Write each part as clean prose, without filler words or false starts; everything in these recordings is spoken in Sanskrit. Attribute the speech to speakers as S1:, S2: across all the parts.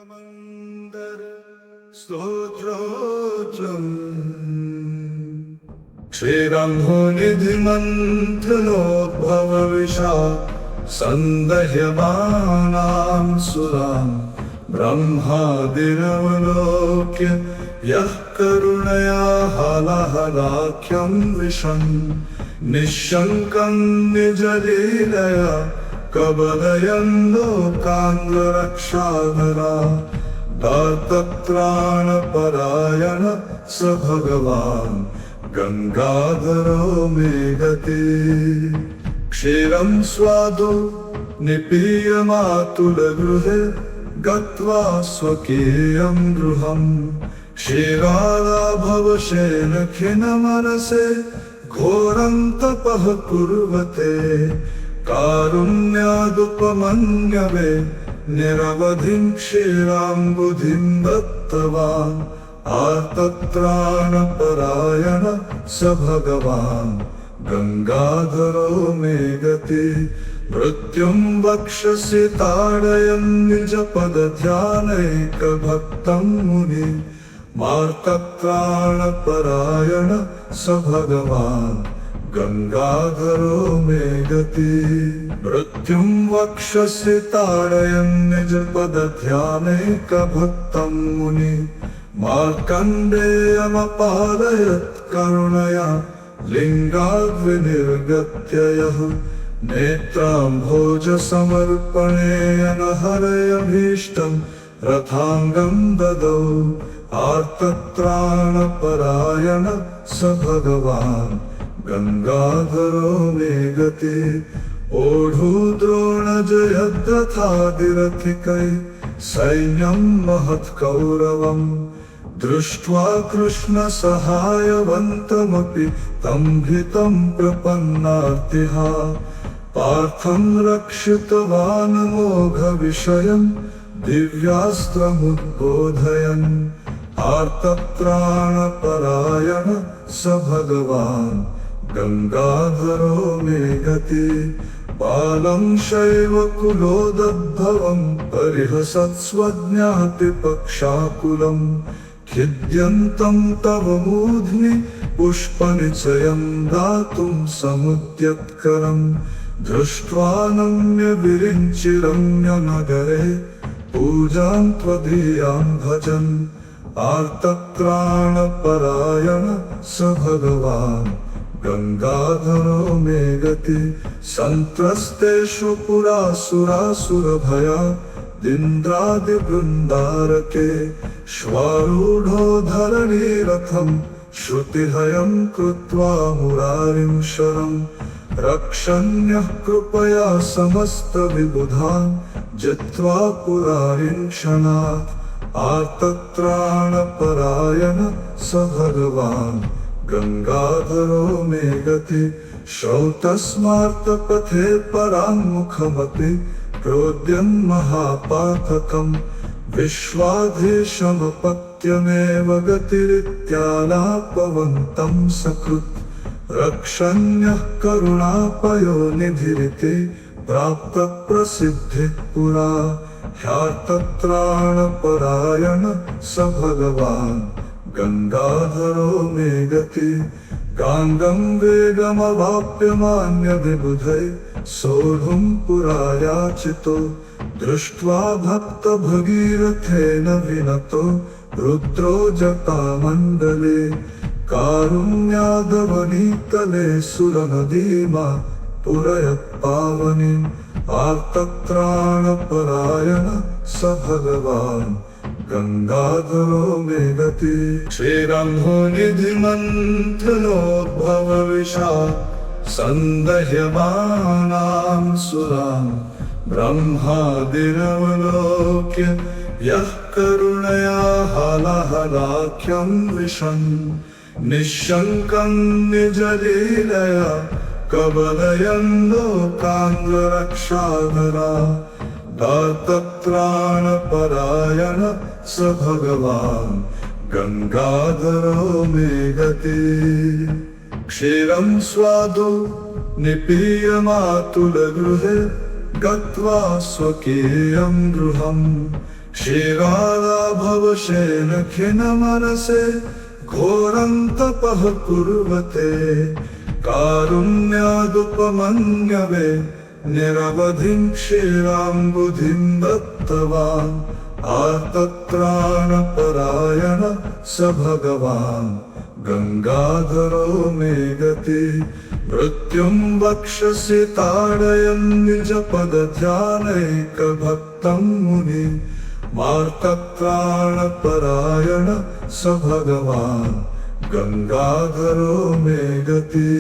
S1: मंदर स्तोत्रोच्चम् श्रीरंभनिधिमन्थनोद्भवविशा सन्दह्यमानां सुरां ब्रह्मादिरवलोक्य यः करुणया हलाहलाख्यं विशन् निःशङ्कं निजलीलया कबलयन् लोकान्धरक्षाधरा दातत्राणपरायण स भगवान् गंगाधरो मे गति क्षीरं स्वादु निपीयमातुलगृहे गत्वा स्वकीयं गृहं क्षीरालाभवशेन खिन्नमनसे घोरं तपः कुर्वते कारुण्यादुपमन्यवे निरवधिं क्षीराम्बुधिं दत्तवान् आर्तत्राणपरायण स भगवान् गंगाधरो मे गति मृत्युं वक्षसि ताडयन् निजपदध्यानैकभक्तं मुनि मार्तत्राणपरायण स भगवान् गंगाधरो मे गति मृत्युं वक्षसि ताडयन् निजपदध्यानैकभक्तं मुनि मार्कण्डेयमपालयत् करुणया लिङ्गाद्विनिर्गत्य यः नेत्राम्भोजसमर्पणेन हरयभीष्टं रथाङ्गं ददौ आर्तत्राणपरायण स भगवान् गंगाधरो मे गति ओढुद्रोणजयद्रथादिरथिकै सैन्यं महत्कौरवम् दृष्ट्वा कृष्णसहायवन्तमपि तं भीतं प्रपन्नार्तिः पार्थं रक्षितवान् मोघविषयं दिव्यास्त्रमुद्बोधयन् आर्तत्राणपरायण स भगवान् गंगाधरो मे गति बालं शैवकुलोद्भवं परिहसत्स्वज्ञातिपक्षाकुलं खिद्यन्तं तव मूर्ध्नि पुष्पनिचयं दातुं समुद्यत्करं दृष्ट्वा नम्यविरिञ्चिरम्यनगरे पूजां त्वदीयां भजन् आर्तत्राणपरायण स भगवान् गंगाधरो मे गति संत्रस्तेषु पुरासुरासुरभया दिन्द्रादिवृन्दारके श्वारूढो धरणीरथं श्रुतिहयं कृत्वा मुरारिं शरं रक्षण्यः कृपया समस्तविबुधान् जित्वा पुरारिं क्षणात् आर्तत्राणपरायण स भगवान् गंगाधरो मे गति श्रौतस्मार्तपथे पराङ्मुखमपि प्रोद्यन् महापातकम् विश्वाधीशमपत्यमेव गतिरित्यालापवन्तं सकृत् रक्षण्यः करुणापयो निधिरिति प्राप्तप्रसिद्धिः पुरा ह्यार्तत्राणपरायण स भगवान् गंगाधरो मे गति गांगं वेगमवाप्यमान्यविबुधै सोढुं पुरा याचितो दृष्ट्वा भक्तभगीरथेन विनतो रुद्रो जटामण्डले कारुण्यादवनीतले सुरनदीमा पुरयत् पावनीम् आर्तत्राणपरायण स भगवान् गंगाधरो मे गति श्रीरंभनिधिमन्थनोद्भवविशा सन्दह्यमानां सुरां ब्रह्मादिरवलोक्य यः करुणया हलाहलाख्यं विशन् निःशङ्कं निजलीलया कबलयन् लोकान्धरक्षाधरा दातत्राणपरायण स भगवान् गंगाधरो मे गति क्षीरं स्वादु निपीयमातुलगृहे गत्वा स्वकीयं गृहम् क्षीरालाभवशेन खिन्नमनसे घोरं तपः कुर्वते कारुण्यादुपमन्यवे निरवधिं क्षीराम्बुधिं दत्तवान् आर्तत्राणपरायण स भगवान् गंगाधरो मे गति मृत्युं वक्षसि ताडयन् निजपदध्यानैकभक्तं मुनि मार्तत्राणपरायण स भगवान् गंगाधरो मे गति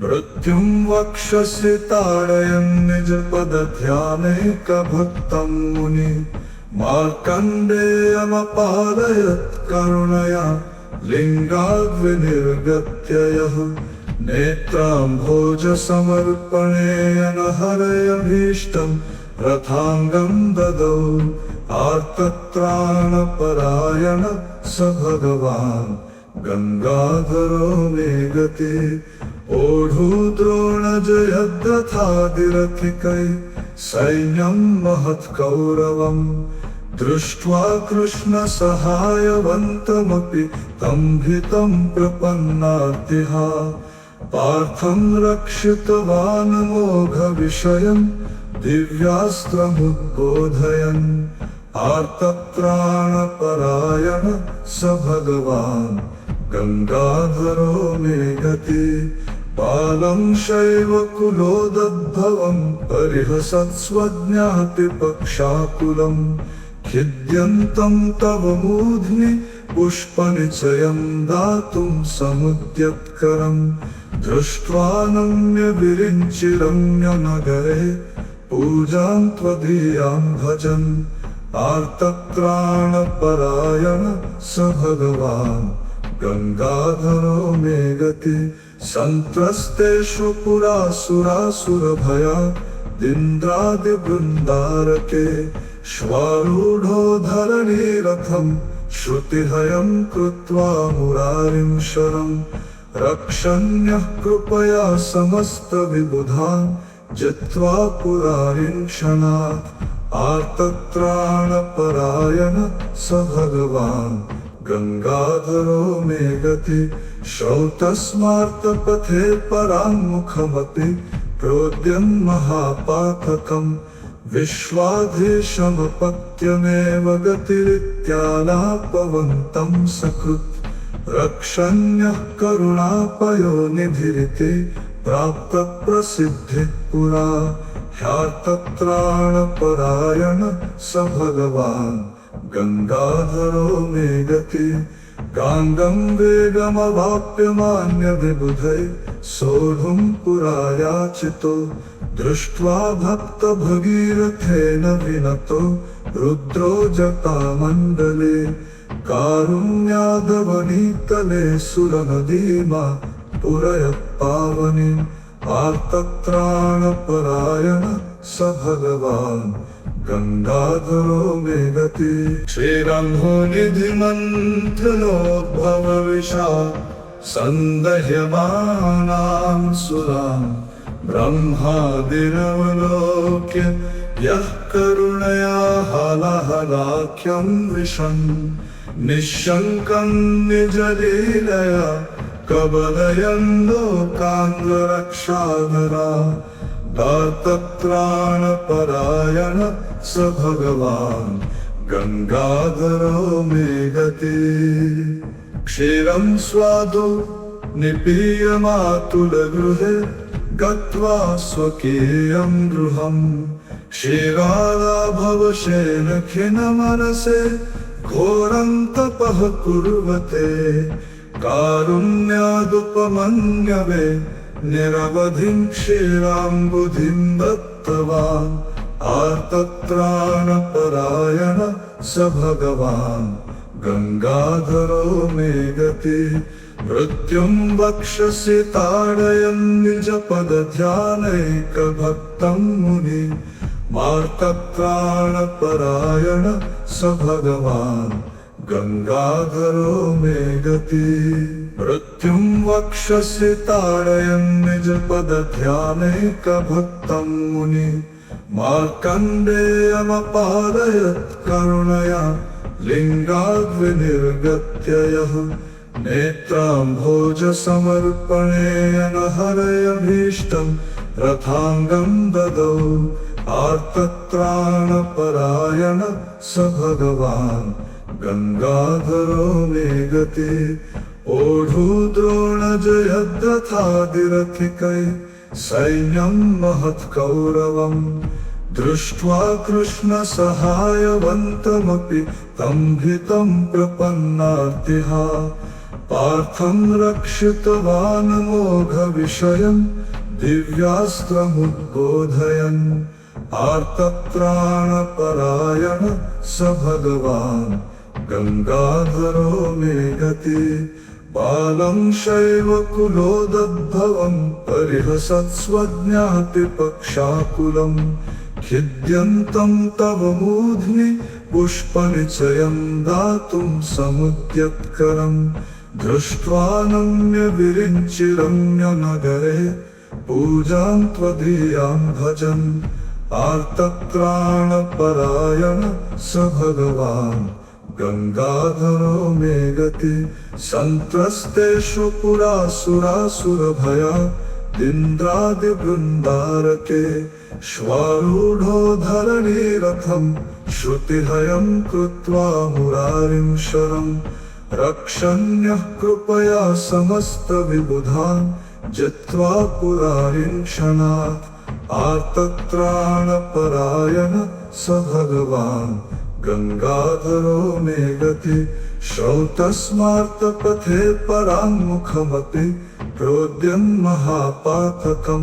S1: मृत्युं वक्षसि ताडयन् निजपदध्यानैकभक्तं मुनि मार्कण्डेयमपादयत् करुणया लिङ्गाद्विनिर्गत्य यः नेत्राम्भोजसमर्पणेन हरयभीष्टं रथाङ्गं ददौ आर्तत्राणपरायण स भगवान् गंगाधरो मे गति ओढुद्रोणजयद्रथादिरथिकै सैन्यं महत्कौरवम् दृष्ट्वा कृष्णसहायवन्तमपि तं भीतं प्रपन्नार्तिः पार्थं रक्षितवान् मोघविषयं दिव्यास्त्रमुद्बोधयन् आर्तत्राणपरायण स भगवान् गंगाधरो मे गति बालं शैवकुलोदद्भवं परिहसत्स्वज्ञातिपक्षाकुलम् खिद्यन्तं तव मूर्ध्नि पुष्पनिचयं दातुं समुद्यत्करम् दृष्ट्वा नम्यविरिञ्चिरम्यनगरे पूजां त्वदीयां भजन् आर्तत्राणपरायण स भगवान् गंगाधरो मे गति संत्रस्तेषु पुरासुरासुरभया दिन्द्रादिवृन्दारके श्वारूढो धरणीरथं श्रुतिहयं कृत्वा मुरारिं शरं रक्षण्यः कृपया समस्तविबुधान् जित्वा पुरारिं क्षणात् आर्तत्राणपरायण स भगवान् गंगाधरो मे गति श्रौतस्मार्तपथे पराङ्मुखमपि प्रोद्यन् महापातकम् विश्वाधीशमपत्यमेव गतिरित्यालापवन्तं सकृत् रक्षण्यः करुणापयो निधिरिति प्राप्तप्रसिद्धिः पुरा ह्यार्तत्राणपरायण स भगवान् गंगाधरो मे गति गांगं वेगमवाप्यमान्यविबुधै सोढुं पुरा याचितो दृष्ट्वा भक्तभगीरथेन विनतो रुद्रो जटामण्डले कारुण्यादवनीतले सुरनदीमा पुरयत्पावनीम् आर्तत्राणपरायण स भगवान् गंगाधरो मे गति श्रीरंभो निधिमन्थनोद्भवविशा सन्दह्यमानां सुरान् ब्रह्मादिरवलोक्य यः करुणया हलाहलाख्यं विशन् निःशङ्कं निजलीलया कबलयन् लोकान् आर्तत्राणपरायण स भगवान् गंगाधरो मे गति क्षीरं स्वादु निपीयमातुलगृहे गत्वा स्वकीयं गृहम् क्षीरालाभवशेन खिन्नमनसे घोरं तपः कुर्वते कारुण्यादुपमन्यवे निरवधिं क्षीराम्बुधिं दत्तवान् आर्तत्राणपरायण स भगवान् गंगाधरो मे गति मृत्युं वक्षसि ताडयन् निजपदध्यानैकभक्तं मुनि मार्तत्राणपरायण स भगवान् गंगाधरो मे गति मृत्युं वक्षसि ताडयन् निजपदध्यानैकभक्तं मुनि मार्कण्डेयमपालयत् करुणया लिङ्गाद्विनिर्गत्य यः नेत्राम्भोजसमर्पणेन हरयभीष्टं रथाङ्गं ददौ आर्तत्राणपरायण स भगवान् गङ्गाधरो मे गति ओढुद्रोणजयद्रथादिरथिकै सैन्यं महत्कौरवम् दृष्ट्वा कृष्णसहायवन्तमपि तं भीतं प्रपन्नार्तिः पार्थं रक्षितवान् मोघविषयं दिव्यास्त्रमुद्बोधयन् आर्तत्राणपरायण स भगवान् गङ्गाधरो मे गति बालं शैवकुलोद्भवं परिहसत्स्वज्ञातिपक्षाकुलं खिद्यन्तं तव मूर्ध्नि पुष्पनिचयं दातुं समुद्यत्करं दृष्ट्वानन्यविरिञ्चिरम्यनगरे पूजां त्वदीयां भजन् आर्तत्राणपरायण स भगवान् गङ्गाधरो मे गति सन्त्रस्तेषु पुरासुरासुरभयादिन्द्रादिवृन्दारके श्वारूढो धरणीरथं श्रुतिहयं कृत्वा मुरारिं शरं रक्षण्यः कृपया समस्तविबुधान् जित्वा पुरारिं क्षणात् आर्तत्राणपरायण स भगवान् गङ्गाधरो मे गति श्रौतस्मार्तपथे पराङ्मुखमपि प्रोद्यन् महापातकं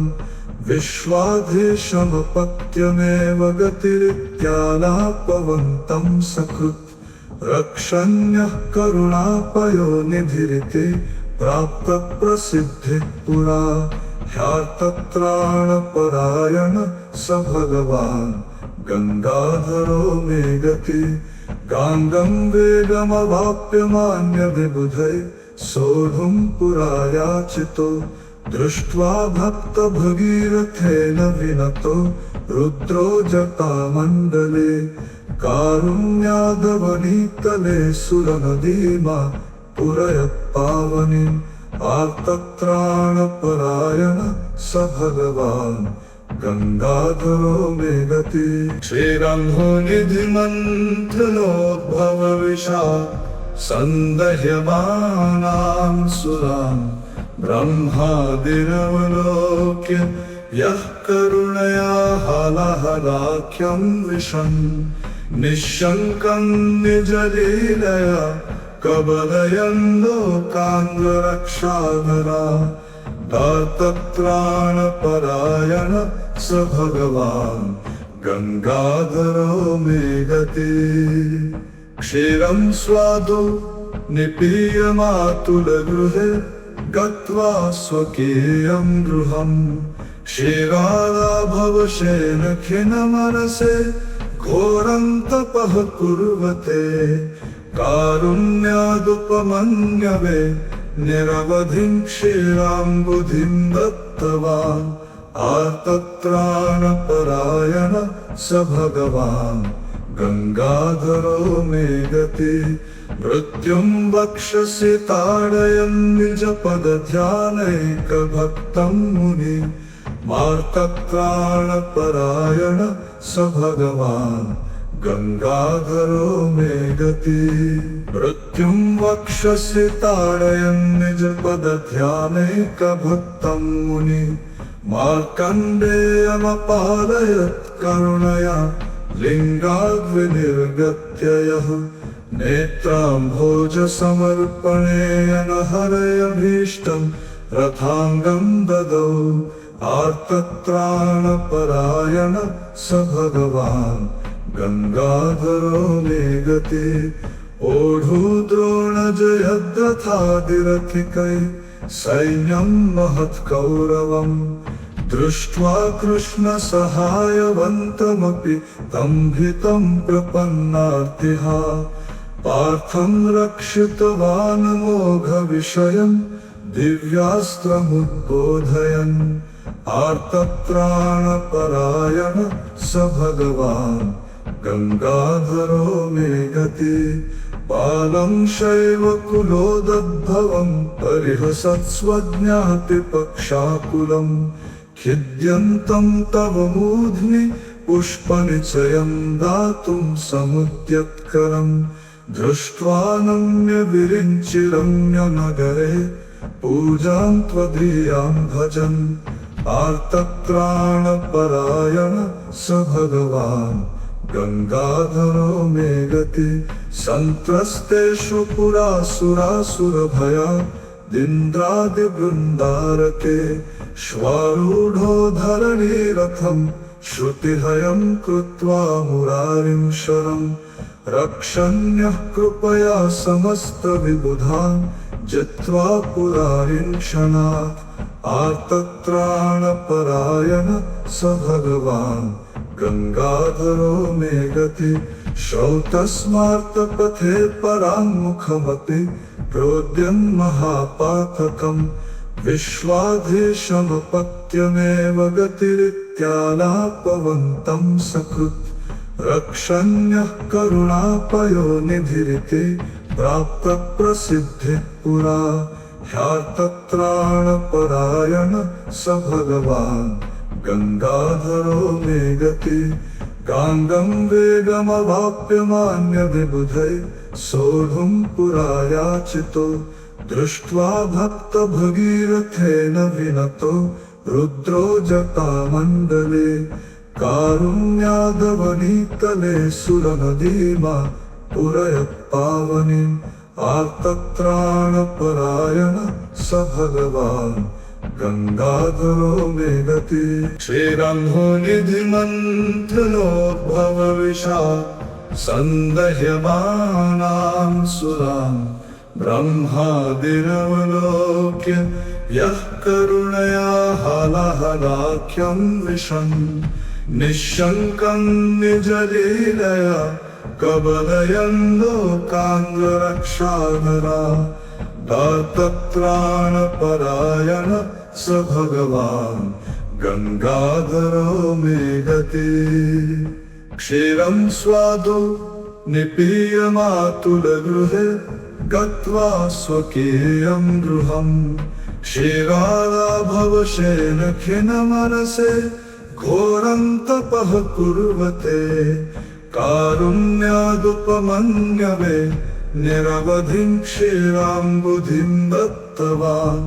S1: विश्वाधीशमपत्यमेव गतिरित्यालापवन्तं सकृत् रक्षण्यः करुणापयोनिधिरिति प्राप्तप्रसिद्धिः पुरा ह्यार्तत्राणपरायण स भगवान् गङ्गाधरो मे गति गाङ्गं वेगमवाप्यमान्यविबुधै सोढुं पुरा याचितो दृष्ट्वा भक्तभगीरथेन विनतो रुद्रो जटामण्डले कारुण्यादवनीतले सुरनदीमा पुरयत्पावनीम् आर्तत्राणपरायण स भगवान् गङ्गाधरो मे गति श्रीरन्ध्रनिधिमन्थनोद्भवविशा सन्दह्यमानां सुरान् ब्रह्मादिरवलोक्य यः करुणया हलाहलाख्यं विशन् निःशङ्कं निजलीलया कबलयन् लोकान्धरक्षाधरा आर्तत्राणपरायण स भगवान् गङ्गाधरो मे गति क्षीरं स्वादु निपीयमातुलगृहे गत्वा स्वकीयं गृहम् क्षीरालाभवशेन खिन्नमनसे घोरं तपः कुर्वते कारुण्यादुपमन्यवे निरवधिं क्षीराम्बुधिं दत्तवान् आर्तत्राणपरायण स भगवान् गङ्गाधरो मे गति मृत्युं वक्षसि ताडयन् निजपदध्यानैकभक्तं मुनि मार्तत्राणपरायण स भगवान् गङ्गाधरो मे गति मृत्युं वक्षसि ताडयन् निजपदध्यानैकभक्तं मुनि मार्कण्डेयमपालयत् करुणया लिङ्गाद्विनिर्गत्य यः नेत्राम्भोजसमर्पणेन हरयभीष्टं रथाङ्गं ददौ आर्तत्राणपरायण स भगवान् गङ्गाधरो मे गति ओढुद्रोणजयद्रथादिरथिकै सैन्यं महत्कौरवम् दृष्ट्वा कृष्णसहायवन्तमपि तं भीतं प्रपन्नार्तिः पार्थं रक्षितवान् मोघविषयं दिव्यास्त्रमुद्बोधयन् आर्तत्राणपरायण स भगवान् गंगाधरो मे गति बालं शैवकुलोद्भवं परिहसत्स्वज्ञातिपक्षाकुलं खिद्यन्तं तव मूर्ध्नि पुष्पनिचयं दातुं समुद्यत्करं दृष्ट्वानन्यविरिञ्चिरम्यनगरे पूजां त्वदीयां भजन् आर्तत्राणपरायण स भगवान् गंगाधरो मे गति संत्रस्तेषु पुरासुरासुरभयादिन्द्रादिवृन्दारके श्वारूढो धरणीरथं श्रुतिहयं कृत्वा मुरारिं शरम् रक्षण्यः कृपया समस्तविबुधान् जित्वा पुरारिं क्षणात् आर्तत्राणपरायण स भगवान् गंगाधरो मे गति श्रौतस्मार्तपथे पराङ्मुखमपि प्रोद्यन् महापातकम् विश्वाधीशमपत्यमेव गतिरित्यालापवन्तं सकृत् रक्षण्यः करुणापयोनिधिरिति प्राप्तप्रसिद्धिः पुरा ह्यार्तत्राणपरायण स भगवान् गंगाधरो मे गति गांगं वेगमवाप्यमान्यविबुधै सोढुं पुरा याचितो दृष्ट्वा भक्तभगीरथेन विनतो रुद्रो जटामण्डले कारुण्यादवनीतले सुरनदीमा पुरयत्पावनीम् आर्तत्राणपरायण स भगवान् गंगाधरो मे गति श्रीरन्धुनिधिमन्थनोद्भवविशा सन्दह्यमानां सुरां ब्रह्मादिरवलोक्य यः करुणया हलाहलाख्यं विशन् निःशङ्कं निजलीलया कबलयन् लोकाङ्गरक्षाधरा आर्तत्राणपरायण स भगवान् गंगाधरो मे गति क्षीरं स्वादु निपीयमातुलगृहे गत्वा स्वकीयं गृहं क्षीरालाभवशेन खिन्नमनसे घोरं तपः कुर्वते कारुण्यादुपमन्यवे निरवधिं क्षीराम्बुधिं दत्तवान्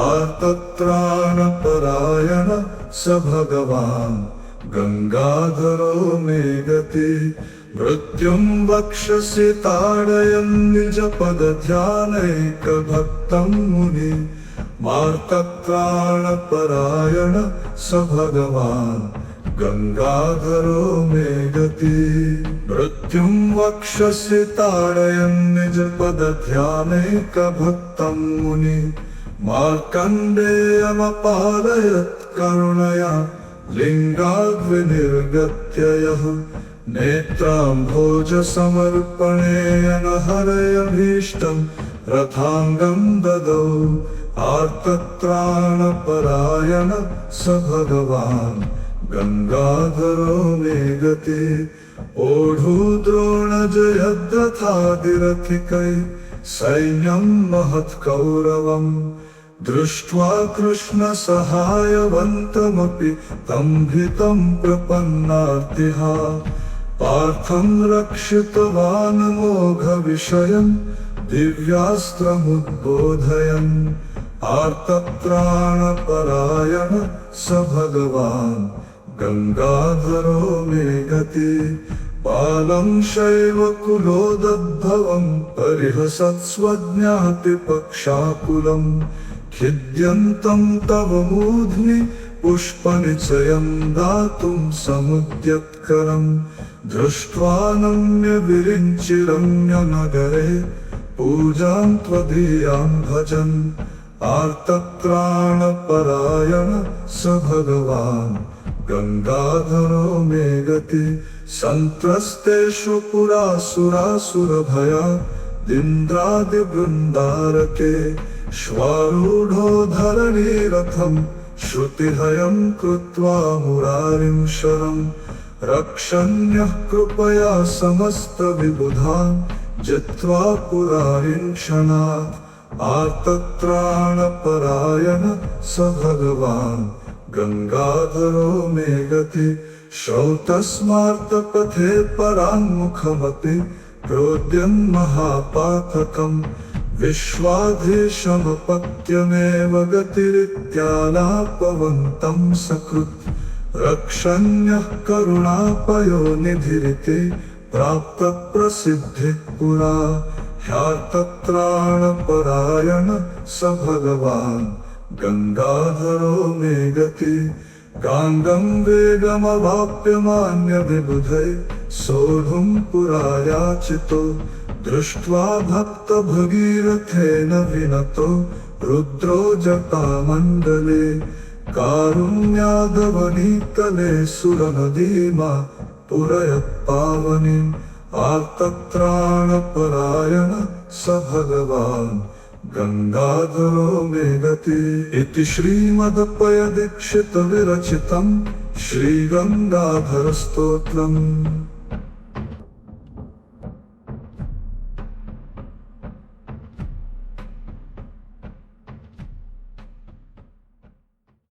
S1: आर्तत्राणपरायण स भगवान् गंगाधरो मे गति मृत्युं वक्षसि ताडयन् निजपदध्यानैकभक्तं मुनि आर्तत्राणपरायण स भगवान् गंगाधरो मे गति मृत्युं वक्षसि ताडयन् निजपदध्यानैकभक्तं मुनि मार्कण्डेयमपालयत् करुणया लिङ्गाद्विनिर्गत्य यः नेत्राम्भोजसमर्पणेन हरयभीष्टं रथाङ्गं ददौ आर्तत्राणपरायण स भगवान् गंगाधरो मे गति ओढुद्रोणजयद्रथादिरथिकै सैन्यं महत्कौरवम् दृष्ट्वा कृष्णसहायवन्तमपि तं भीतं प्रपन्नार्तिः पार्थं रक्षितवान् मोघविषयं दिव्यास्त्रमुद्बोधयन् आर्तत्राणपरायण स भगवान् गंगाधरो मे गति बालं शैवकुलोद्भवं परिहसत्स्वज्ञातिपक्षाकुलं खिद्यन्तं तव मूर्ध्नि पुष्पनिचयं दातुं समुद्यत्करं दृष्ट्वानन्यविरिञ्चिरम्यनगरे पूजां त्वदीयां भजन् आर्तत्राणपरायण स भगवान् गंगाधरो मे गति संत्रस्तेषु पुरासुरासुरभयादिन्द्रादिवृन्दारके श्वारूढो धरणीरथं श्रुतिहयं कृत्वा मुरारिं शरं रक्षण्यः कृपया समस्तविबुधान् जित्वा पुरारिं क्षणात् आर्तत्राणपरायण स भगवान् गंगाधरो मे गति श्रौतस्मार्तपथे पराङ्मुखमपि प्रोद्यन् महापातकम् विश्वाधीशमपत्यमेव गतिरित्यालापवन्तं सकृत् रक्षण्यः करुणापयो निधिरिति प्राप्तप्रसिद्धिः पुरा ह्यार्तत्राणपरायण स भगवान् गंगाधरो मे गति गांगं वेगमवाप्यमान्यविबुधै सोढुं पुरा याचितो दृष्ट्वा भक्तभगीरथेन विनतो रुद्रो जटामण्डले कारुण्यादवनीतले सुरनदीमा पुरयत्पावनीम् आर्तत्राणपरायण स भगवान् गंगाधरो मे गति इति श्रीमदप्पयदीक्षित विरचितं श्रीगंगाधर स्तोत्रम्।